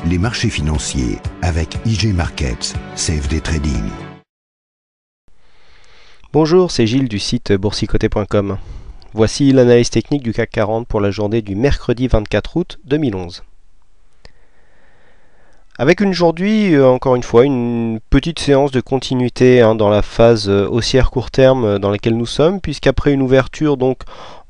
les marchés financiers avec IG Markets, CFD Trading. Bonjour, c'est Gilles du site boursicoté.com. Voici l'analyse technique du CAC 40 pour la journée du mercredi 24 août 2011. Avec aujourd'hui, encore une fois, une petite séance de continuité dans la phase haussière court terme dans laquelle nous sommes, puisqu'après une ouverture donc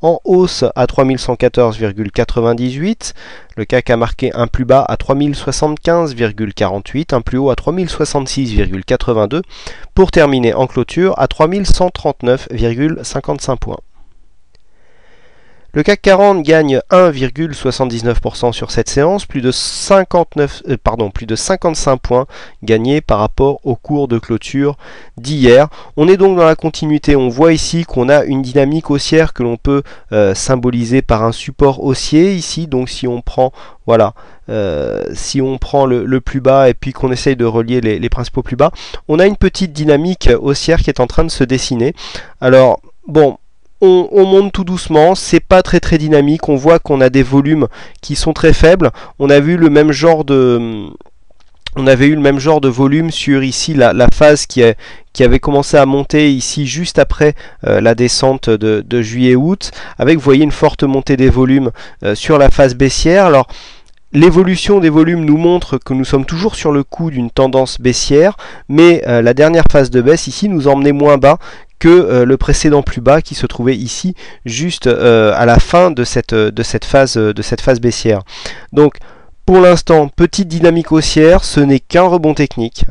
en hausse à 3175,98, le CAC a marqué un plus bas à 3075,48, un plus haut à 3066,82, pour terminer en clôture à 3139,55 points. Le CAC 40 gagne 1,79% sur cette séance, plus de 55 points gagnés par rapport au cours de clôture d'hier. On est donc dans la continuité. On voit ici qu'on a une dynamique haussière que l'on peut symboliser par un support haussier ici. Donc si on prend le plus bas et puis qu'on essaye de relier les principaux plus bas, on a une petite dynamique haussière qui est en train de se dessiner. Alors bon, on monte tout doucement, c'est pas très dynamique, on voit qu'on a des volumes qui sont très faibles. On avait eu le même genre de volume sur ici la phase qui avait commencé à monter ici juste après la descente de juillet-août, avec vous voyez une forte montée des volumes sur la phase baissière. Alors l'évolution des volumes nous montre que nous sommes toujours sur le coup d'une tendance baissière, mais la dernière phase de baisse ici nous emmenait moins bas que le précédent plus bas qui se trouvait ici juste à la fin de cette phase baissière. Donc pour l'instant, petite dynamique haussière, ce n'est qu'un rebond technique,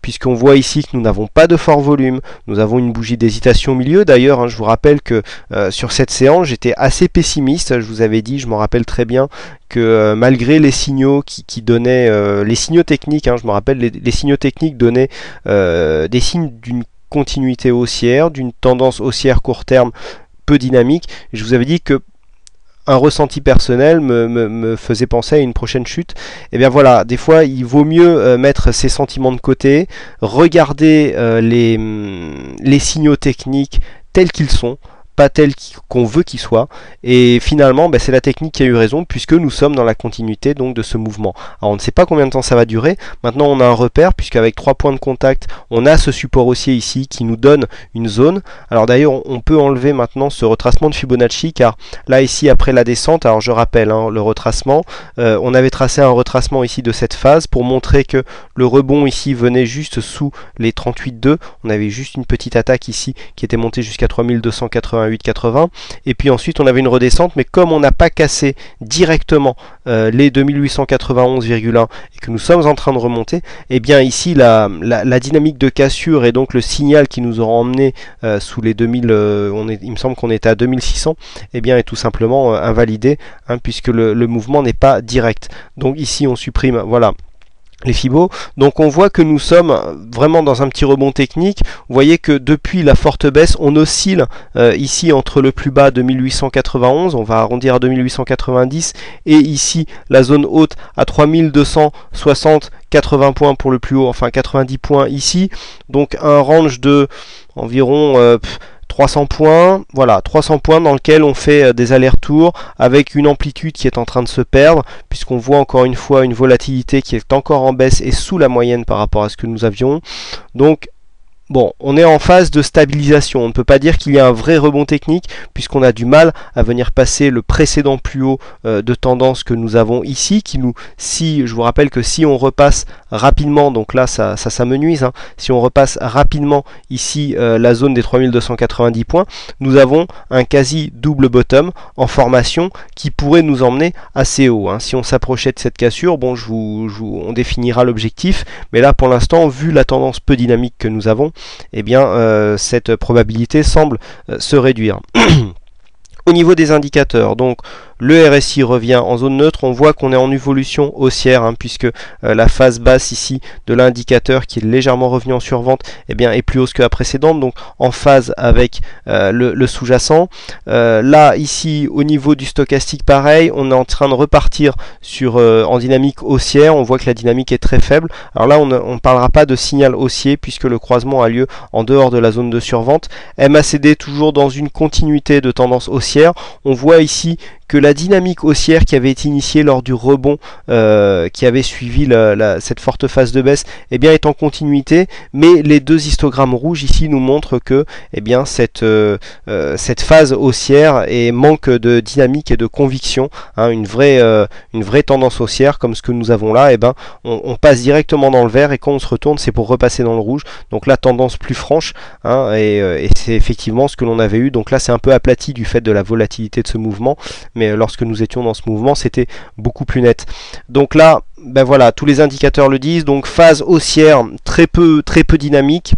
puisqu'on voit ici que nous n'avons pas de fort volume, nous avons une bougie d'hésitation au milieu. D'ailleurs, je vous rappelle que sur cette séance, j'étais assez pessimiste, je vous avais dit, je m'en rappelle très bien, que malgré les signaux qui donnaient, les signaux techniques, je me rappelle, les signaux techniques donnaient des signes d'une continuité haussière, d'une tendance haussière court terme peu dynamique. Je vous avais dit que un ressenti personnel me faisait penser à une prochaine chute. Et bien voilà, des fois il vaut mieux mettre ces sentiments de côté, regarder les signaux techniques tels qu'ils sont, pas tels qu'on veut qu'ils soient, et finalement c'est la technique qui a eu raison, puisque nous sommes dans la continuité donc de ce mouvement. Alors on ne sait pas combien de temps ça va durer. Maintenant on a un repère, puisqu'avec 3 points de contact on a ce support haussier ici qui nous donne une zone. Alors d'ailleurs on peut enlever maintenant ce retracement de Fibonacci, car là ici après la descente, alors je rappelle le retracement, on avait tracé un retracement ici de cette phase pour montrer que le rebond ici venait juste sous les 38,2. On avait juste une petite attaque ici qui était montée jusqu'à 3288,80, et puis ensuite on avait une redescente, mais comme on n'a pas cassé directement les 2891,1 et que nous sommes en train de remonter, et bien ici la dynamique de cassure et donc le signal qui nous aura emmené sous les 2000, il me semble qu'on était à 2600, et bien est tout simplement invalidé, puisque le mouvement n'est pas direct. Donc ici on supprime, voilà, les Fibos. Donc on voit que nous sommes vraiment dans un petit rebond technique. Vous voyez que depuis la forte baisse, on oscille ici entre le plus bas de 1891, on va arrondir à 2890, et ici la zone haute à 3260, 80 points pour le plus haut, enfin 90 points ici. Donc un range de environ 300 points, voilà, 300 points dans lequel on fait des allers-retours avec une amplitude qui est en train de se perdre, puisqu'on voit encore une fois une volatilité qui est encore en baisse et sous la moyenne par rapport à ce que nous avions. Donc bon, on est en phase de stabilisation. On ne peut pas dire qu'il y a un vrai rebond technique, puisqu'on a du mal à venir passer le précédent plus haut de tendance que nous avons ici, je vous rappelle que si on repasse rapidement, donc là ça s'amenuise, si on repasse rapidement ici la zone des 3290 points, nous avons un quasi double bottom en formation qui pourrait nous emmener assez haut. Si on s'approchait de cette cassure, bon, on définira l'objectif, mais là pour l'instant, vu la tendance peu dynamique que nous avons, eh bien cette probabilité semble se réduire. Au niveau des indicateurs, donc le RSI revient en zone neutre, on voit qu'on est en évolution haussière, puisque la phase basse ici de l'indicateur qui est légèrement revenu en survente, eh bien, est plus hausse que la précédente, donc en phase avec le sous-jacent. Là ici au niveau du stochastique, pareil, on est en train de repartir en dynamique haussière. On voit que la dynamique est très faible. Alors là on ne parlera pas de signal haussier, puisque le croisement a lieu en dehors de la zone de survente. MACD toujours dans une continuité de tendance haussière. On voit ici que la dynamique haussière qui avait été initiée lors du rebond qui avait suivi cette forte phase de baisse eh bien, est en continuité, mais les deux histogrammes rouges ici nous montrent que eh bien, cette phase haussière manque de dynamique et de conviction, hein, une vraie tendance haussière comme ce que nous avons là, eh ben, on passe directement dans le vert et quand on se retourne c'est pour repasser dans le rouge, donc la tendance plus franche, hein, et c'est effectivement ce que l'on avait eu. Donc là c'est un peu aplati du fait de la volatilité de ce mouvement, mais lorsque nous étions dans ce mouvement c'était beaucoup plus net. Donc là ben voilà, tous les indicateurs le disent, donc phase haussière très peu dynamique,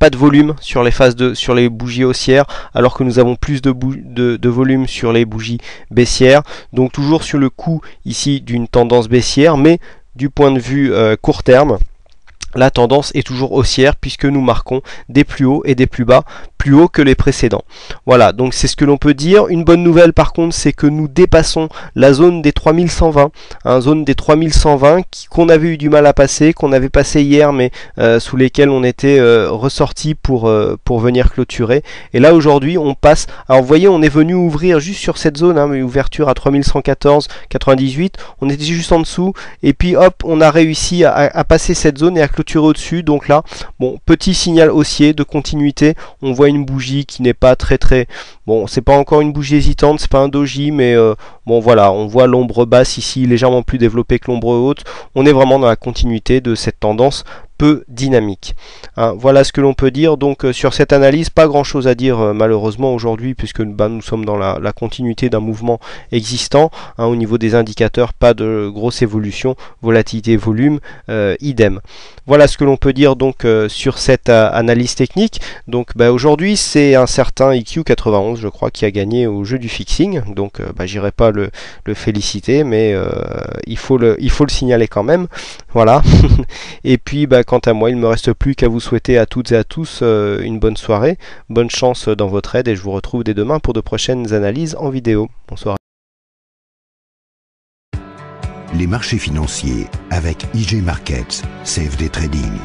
pas de volume sur les bougies haussières, alors que nous avons plus de volume sur les bougies baissières, donc toujours sur le coup ici d'une tendance baissière, mais du point de vue court terme, la tendance est toujours haussière puisque nous marquons des plus hauts et des plus bas, plus hauts que les précédents. Voilà, donc c'est ce que l'on peut dire. Une bonne nouvelle par contre, c'est que nous dépassons la zone des 3120, zone des 3120 qu'on avait eu du mal à passer, qu'on avait passé hier, mais sous lesquels on était ressorti pour venir clôturer. Et là aujourd'hui on passe, alors vous voyez on est venu ouvrir juste sur cette zone, mais ouverture à 3114,98, on était juste en dessous, et puis hop, on a réussi à passer cette zone et à clôturer au-dessus. Donc là, bon, petit signal haussier de continuité, on voit une bougie qui n'est pas très bon, c'est pas encore une bougie hésitante, c'est pas un doji, mais bon voilà, on voit l'ombre basse ici légèrement plus développée que l'ombre haute. On est vraiment dans la continuité de cette tendance peu dynamique. Voilà ce que l'on peut dire donc sur cette analyse. Pas grand chose à dire malheureusement aujourd'hui, puisque nous sommes dans la continuité d'un mouvement existant. Au niveau des indicateurs, pas de grosse évolution, volatilité, volume, idem. Voilà ce que l'on peut dire donc sur cette analyse technique. Donc aujourd'hui c'est un certain IQ91 je crois qui a gagné au jeu du fixing, donc j'irai pas le féliciter, mais il faut le signaler quand même. Voilà. Et puis quant à moi il ne me reste plus qu'à vous souhaiter à toutes et à tous une bonne soirée, bonne chance dans votre aide, et je vous retrouve dès demain pour de prochaines analyses en vidéo. Bonsoir. Les marchés financiers avec IG Markets, CFD Trading.